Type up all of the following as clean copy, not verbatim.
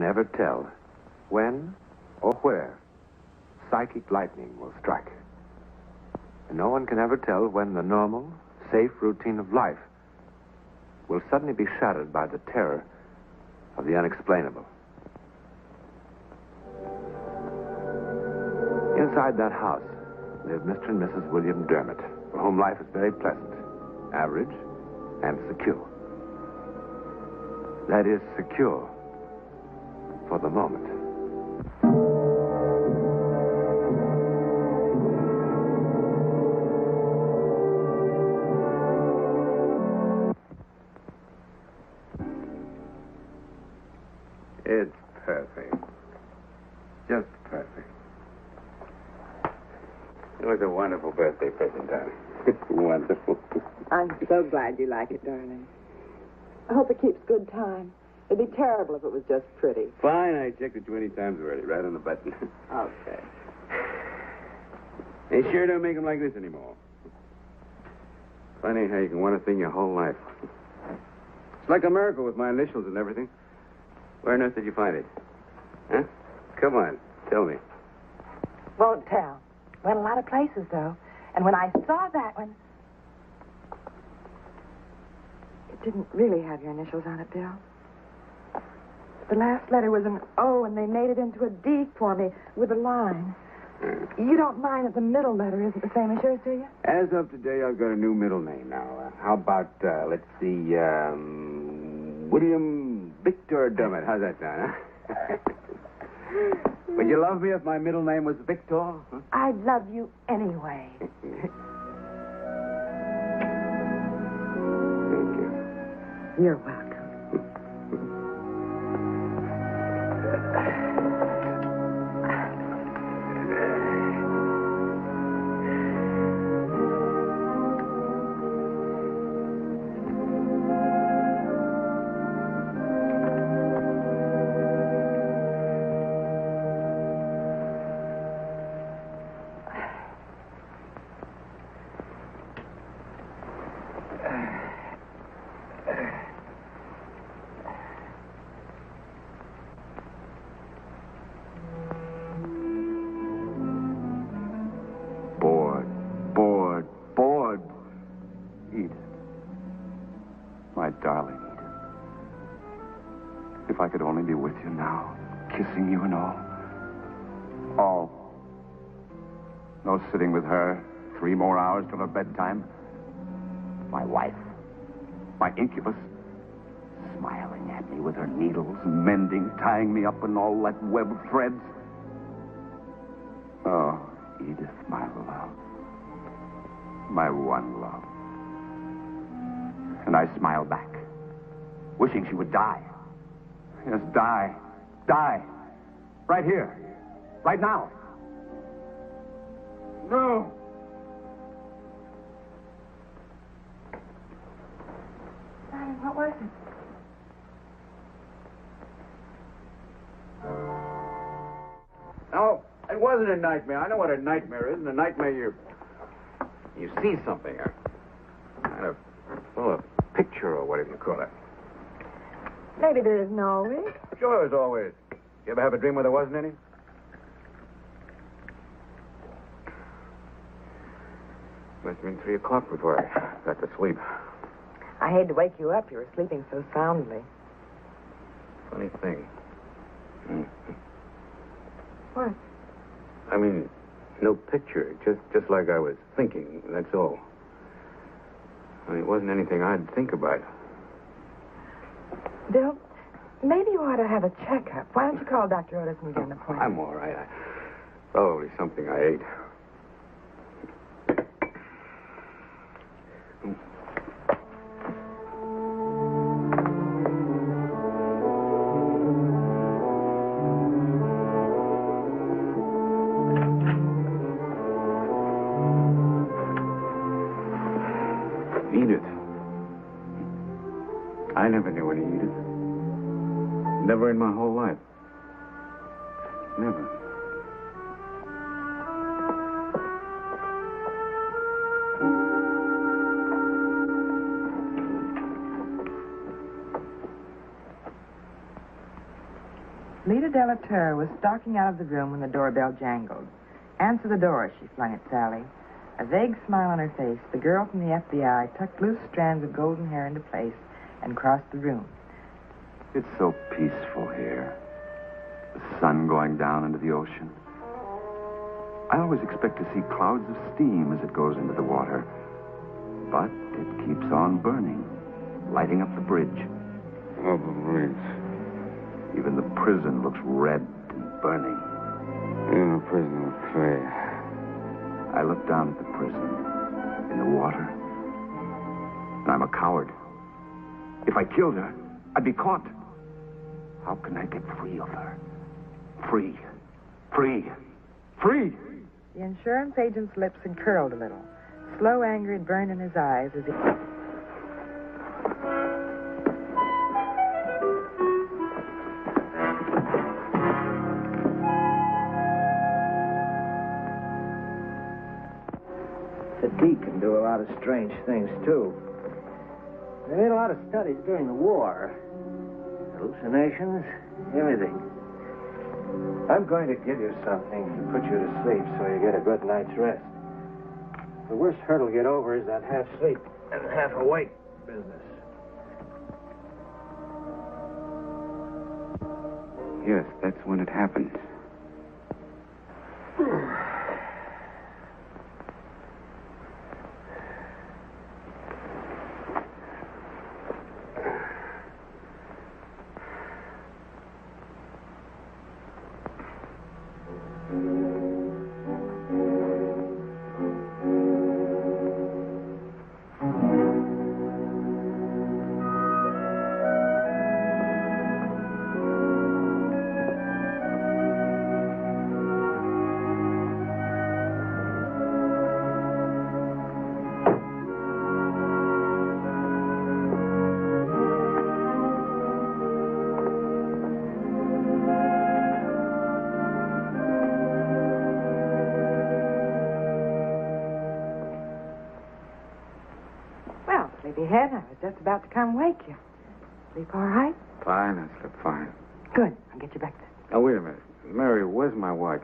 ever tell when or where psychic lightning will strike. And no one can ever tell when the normal, safe routine of life will suddenly be shattered by the terror of the unexplainable. Inside that house live Mr. and Mrs. William Dermott, for whom life is very pleasant, average, and secure. That is, secure for the moment. It's perfect. Just perfect. It was a wonderful birthday present, darling. Wonderful. I'm so glad you like it, darling. I hope it keeps good time. It'd be terrible if it was just pretty. Fine, I checked it 20 times already, right on the button. Okay. They sure don't make them like this anymore. Funny how you can want a thing your whole life. It's like a miracle with my initials and everything. Where on earth did you find it? Huh? Come on, tell me. Won't tell. Went a lot of places, though. And when I saw that one... It didn't really have your initials on it, Bill. The last letter was an O, and they made it into a D for me with a line. You don't mind that the middle letter isn't the same as yours, do you? As of today, I've got a new middle name now. How about, let's see, William Victor Dermott. How's that sound, huh? Would you love me if my middle name was Victor? Huh? I'd love you anyway. Thank you. You're welcome. My darling Edith. If I could only be with you now, kissing you and all. All. No sitting with her 3 more hours till her bedtime. My wife. My incubus. Smiling at me with her needles, mending, tying me up in all that web of threads. Oh, Edith, my love. My one love. And I smiled back, wishing she would die. Yes, die. Die. Right here. Right now. No. Darling, what was it? No, it wasn't a nightmare. I know what a nightmare is. In a nightmare, you see something. Kind of, well, a picture or whatever you call it. Maybe there isn't always. Sure, as always. You ever have a dream where there wasn't any? Must have been 3 o'clock before I got to sleep. I hate to wake you up. You were sleeping so soundly. Funny thing. What? I mean, no picture. Just like I was thinking, that's all. I mean, it wasn't anything I'd think about. Bill, maybe you ought to have a checkup. Why don't you call Dr. Otis and get an appointment? I'm all right. Probably something I ate. Edith. I never knew any Edith. Never in my whole life. Never. Lita Delateur was stalking out of the room when the doorbell jangled. Answer the door, she flung at Sally. A vague smile on her face, the girl from the FBI tucked loose strands of golden hair into place and crossed the room. It's so peaceful here. The sun going down into the ocean. I always expect to see clouds of steam as it goes into the water. But it keeps on burning, lighting up the bridge. Oh, the bridge. Even the prison looks red and burning. In the prison of clay. I look down at the prison, in the water, and I'm a coward. If I killed her, I'd be caught. How can I get free of her? Free. Free. Free! The insurance agent's lips had curled a little. Slow anger had burned in his eyes as he... The D can do a lot of strange things, too. They made a lot of studies during the war. Hallucinations, everything. I'm going to give you something to put you to sleep so you get a good night's rest. The worst hurdle to get over is that half sleep and half awake business. Yes, that's when it happened. Sleepyhead, I was just about to come wake you. Sleep all right? Fine, I slept fine. Good. I'll get you breakfast. Now, wait a minute. Mary, where's my watch?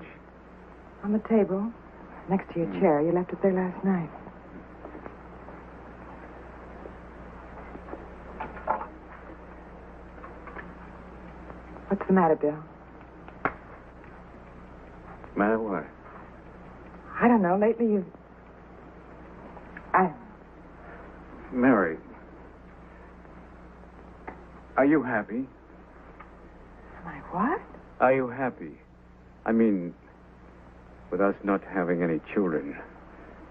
On the table, next to your chair. You left it there last night. What's the matter, Bill? Matter what? I don't know. Lately you've... Mary, are you happy? Am I what? Are you happy? I mean, with us not having any children,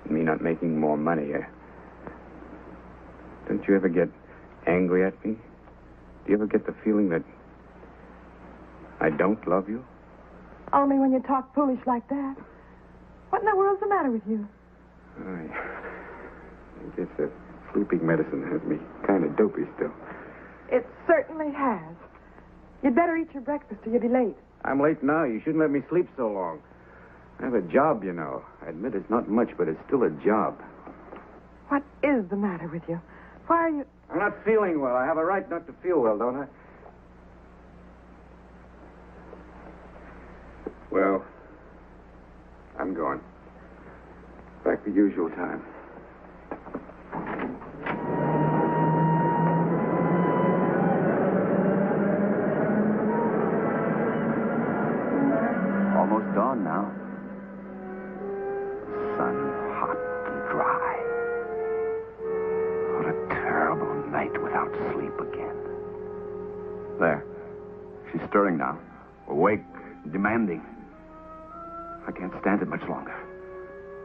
me not making more money, don't you ever get angry at me? Do you ever get the feeling that I don't love you? Only when you talk foolish like that. What in the world's the matter with you? I guess that sleeping medicine has me kind of dopey still. It certainly has. You'd better eat your breakfast or you'll be late. I'm late now. You shouldn't let me sleep so long. I have a job, you know. I admit it's not much, but it's still a job. What is the matter with you? Why are you... I'm not feeling well. I have a right not to feel well, don't I? Well, I'm going. Back to usual time. Almost dawn now. The sun hot and dry. What a terrible night without sleep again. There. She's stirring now. Awake, demanding. I can't stand it much longer.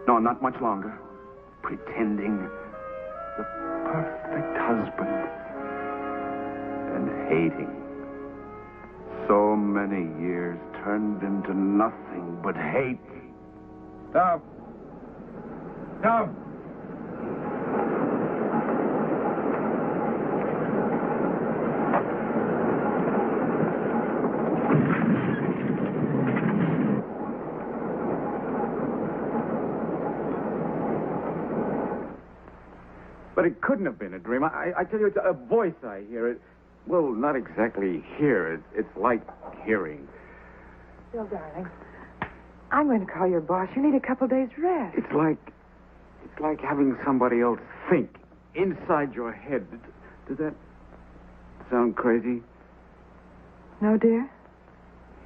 No, not much longer. Pretending the perfect husband and hating. So many years turned into nothing but hate. Stop. Stop. But it couldn't have been a dream. I tell you, it's a voice I hear. Well, not exactly hear. It's like hearing. Bill, darling, I'm going to call your boss. You need a couple days' rest. It's like having somebody else think inside your head. Does that sound crazy? No, dear?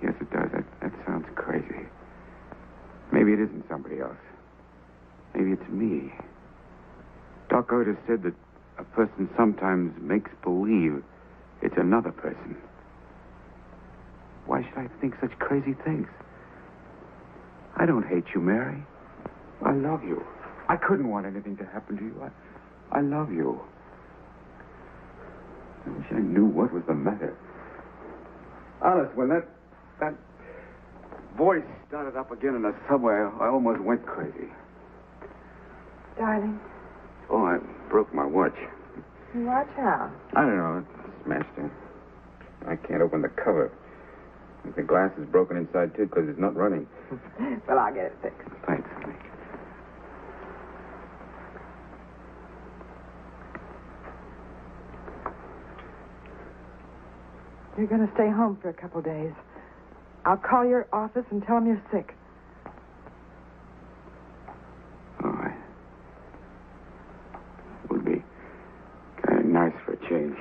Yes, it does. That sounds crazy. Maybe it isn't somebody else. Maybe it's me. Doc Otis said that a person sometimes makes believe it's another person. Why should I think such crazy things? I don't hate you, Mary. I love you. I couldn't want anything to happen to you. I love you. I wish I knew what was the matter. Honest, when that voice started up again in the subway, I almost went crazy. Darling. Oh, I broke my watch. Watch out. I don't know. It smashed it. I can't open the cover. I think the glass is broken inside, too, because it's not running. Well, I'll get it fixed. Thanks. You're going to stay home for a couple days. I'll call your office and tell them you're sick. All right. It would be kind of nice for a change.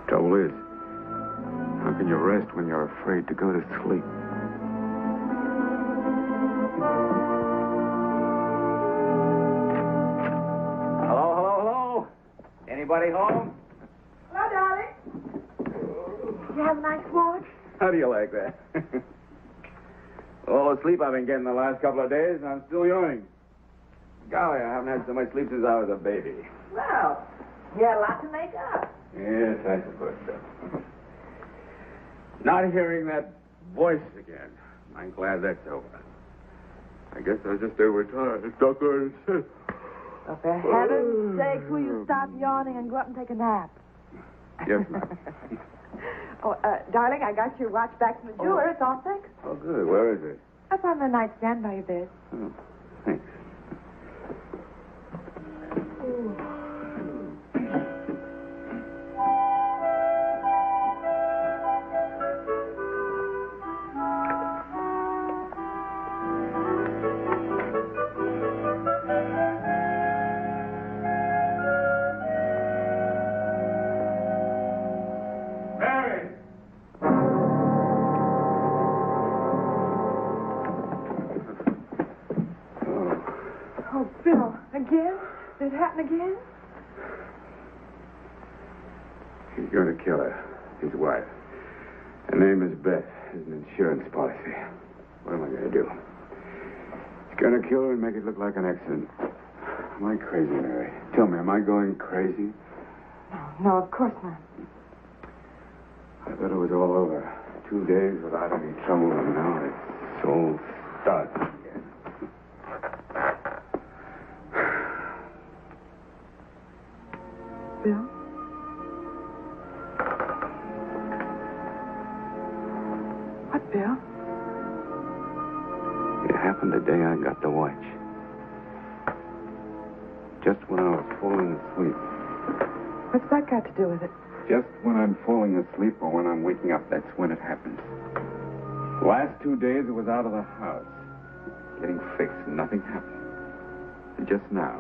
Trouble is, how can you rest when you're afraid to go to sleep? Hello? Anybody home? Hello, darling. Did you have a nice watch? How do you like that? All the sleep I've been getting the last couple of days, and I'm still yawning. Golly, I haven't had so much sleep since I was a baby. Well, you had a lot to make up. Yes, I suppose so. Not hearing that voice again. I'm glad that's over. I guess I just overtired. Doc Otis said. Well, for heaven's sakes, will you stop yawning and go up and take a nap? Yes, ma'am. Darling, I got your watch back from the jeweler. It's all fixed. Oh, good. Where is it? Up on the nightstand by your bed. Oh, thanks. Oh, Bill, again? Did it happen again? He's going to kill her, his wife. Her name is Beth. It's an insurance policy. What am I going to do? He's going to kill her and make it look like an accident. Am I crazy, Mary? Tell me, am I going crazy? No, of course not. I thought it was all over. 2 days without any trouble, and now it's all starts again. Bill? What, Bill? It happened the day I got the watch. Just when I was falling asleep. What's that got to do with it? Just when I'm falling asleep or when I'm waking up, that's when it happens. The last 2 days, it was out of the house. Getting fixed, and nothing happened. And just now.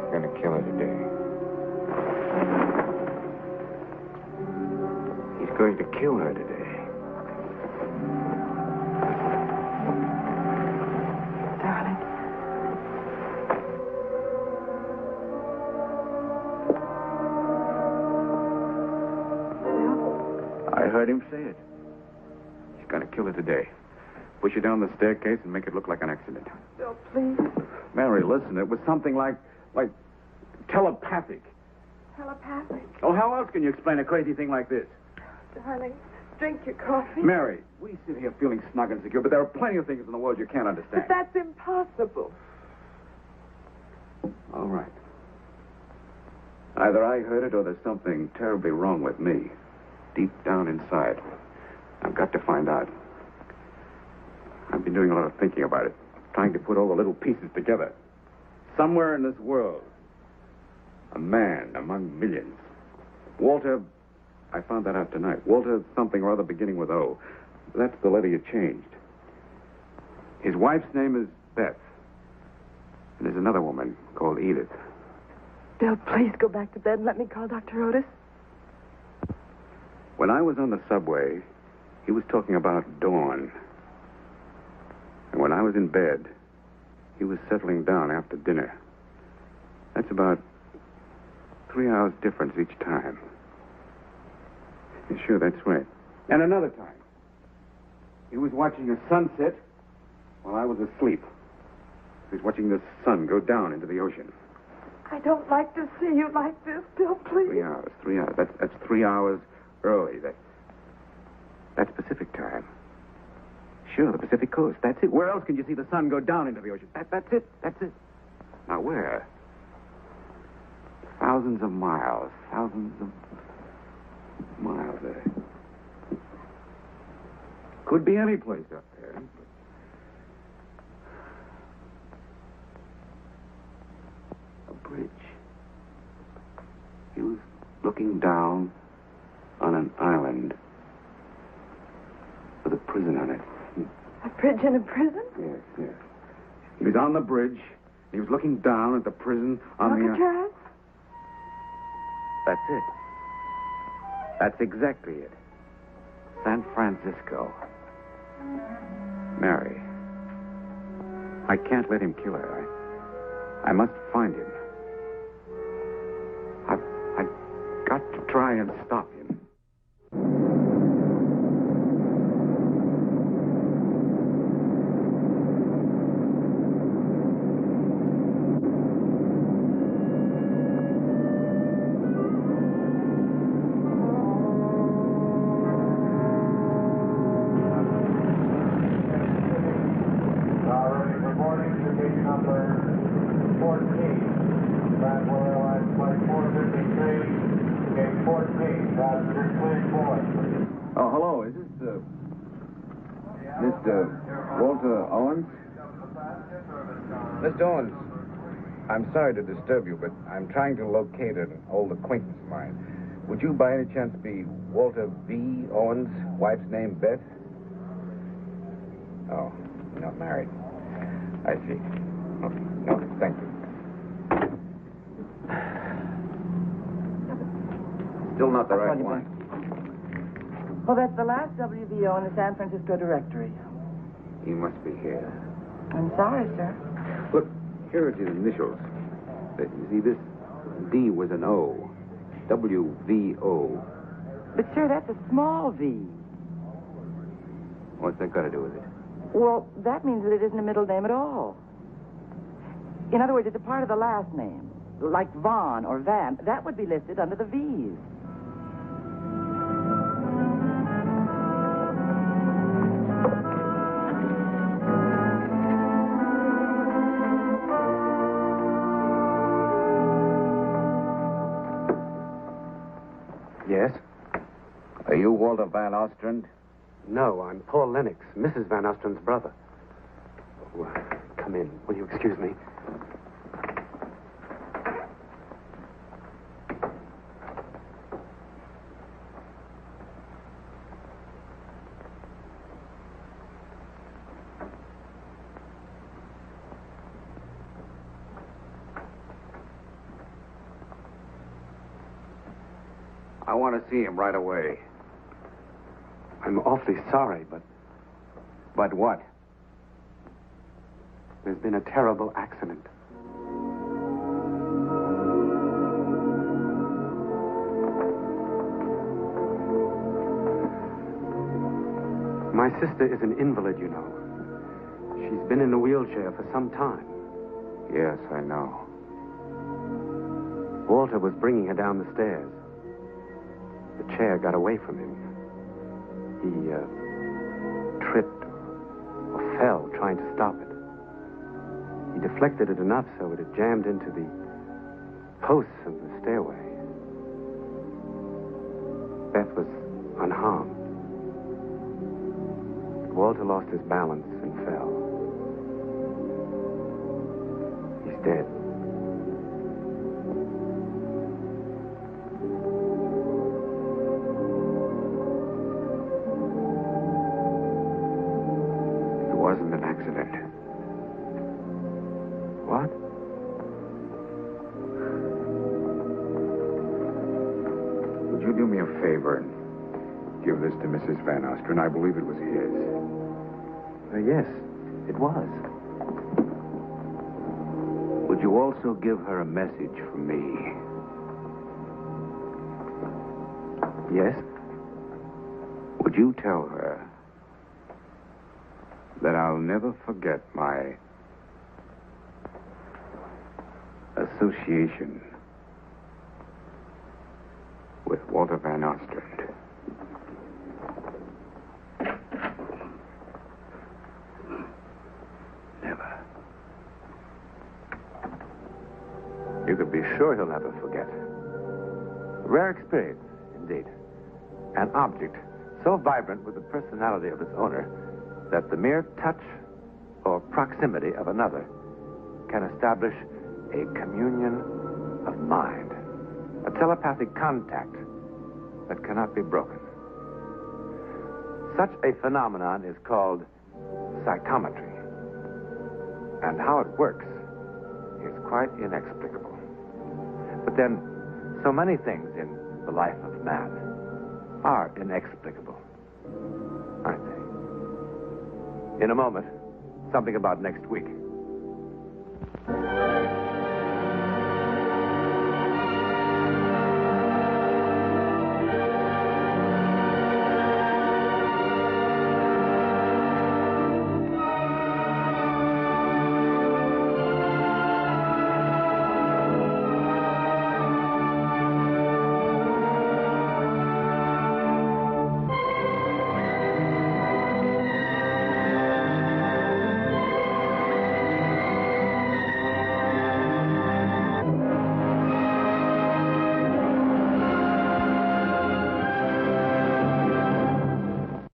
He's gonna kill her today. He's going to kill her today. Darling. Bill? I heard him say it. He's gonna kill her today. Push her down the staircase and make it look like an accident. Bill, please. Mary, listen, it was something like telepathic. Telepathic. Oh, how else can you explain a crazy thing like this? Darling, drink your coffee. Mary, we sit here feeling snug and secure, but there are plenty of things in the world you can't understand. But that's impossible. All right. Either I heard it or there's something terribly wrong with me. Deep down inside. I've got to find out. I've been doing a lot of thinking about it. trying to put all the little pieces together. Somewhere in this world, a man among millions. Walter, I found that out tonight. Walter something or other beginning with O. That's the letter you changed. His wife's name is Beth. And there's another woman called Edith. Bill, please go back to bed and let me call Dr. Otis. When I was on the subway, he was talking about Dawn. And when I was in bed, he was settling down after dinner. That's about 3 hours difference each time. Yeah, sure, that's right. And another time, he was watching a sunset while I was asleep. He was watching the sun go down into the ocean. I don't like to see you like this, Bill, please. 3 hours, 3 hours. That's 3 hours early. That's Pacific time. Sure, the Pacific coast. That's it. Where else can you see the sun go down into the ocean? That's it. That's it. Now, where? Thousands of miles there. Could be any place up there. A bridge. He was looking down on an island with a prison on it. A bridge in a prison? Yes. He was on the bridge. He was looking down at the prison on the... Alcatraz? That's it. That's exactly it. San Francisco. Mary. I can't let him kill her. I must find him. I've got to try and stop him. Oh, hello. Is this, Mr. Walter Owens? Mr. Owens, I'm sorry to disturb you, but I'm trying to locate an old acquaintance of mine. Would you by any chance be Walter V. Owens, wife's name Beth? Oh, you're not married. I see. Okay. No, thank you. Still not the right one. Well, that's the last WVO in the San Francisco directory. He must be here. I'm sorry, sir. Look, here are his initials. You see, this D was an O. WVO. But, sir, that's a small V. What's that got to do with it? Well, that means that it isn't a middle name at all. In other words, it's a part of the last name. Like Vaughn or Van. That would be listed under the V's. Yes? Are you Walter Van Ostrand? No, I'm Paul Lennox, Mrs. Van Ostrand's brother. Oh, come in. Will you excuse me? I want to see him right away. I'm awfully sorry, but But what? there's been a terrible accident. My sister is an invalid, you know. She's been in a wheelchair for some time. Yes, I know. Walter was bringing her down the stairs. The chair got away from him. He tripped or fell trying to stop it. He deflected it enough so it had jammed into the posts of the stairway. Beth was unharmed. Walter lost his balance and fell. dead. It wasn't an accident. What? Would you do me a favor and give this to Mrs. Van Ostrin? I believe it was his. Yes, it was. Would you also give her a message from me? Yes? Would you tell her that I'll never forget my association with Walter Van Ostrand? Never. You could be sure he'll never forget. Rare experience, indeed. An object so vibrant with the personality of its owner that the mere touch or proximity of another can establish a communion of mind, a telepathic contact that cannot be broken. Such a phenomenon is called psychometry. And how it works is quite inexplicable. But then, so many things in the life of man are inexplicable, aren't they? In a moment, something about next week.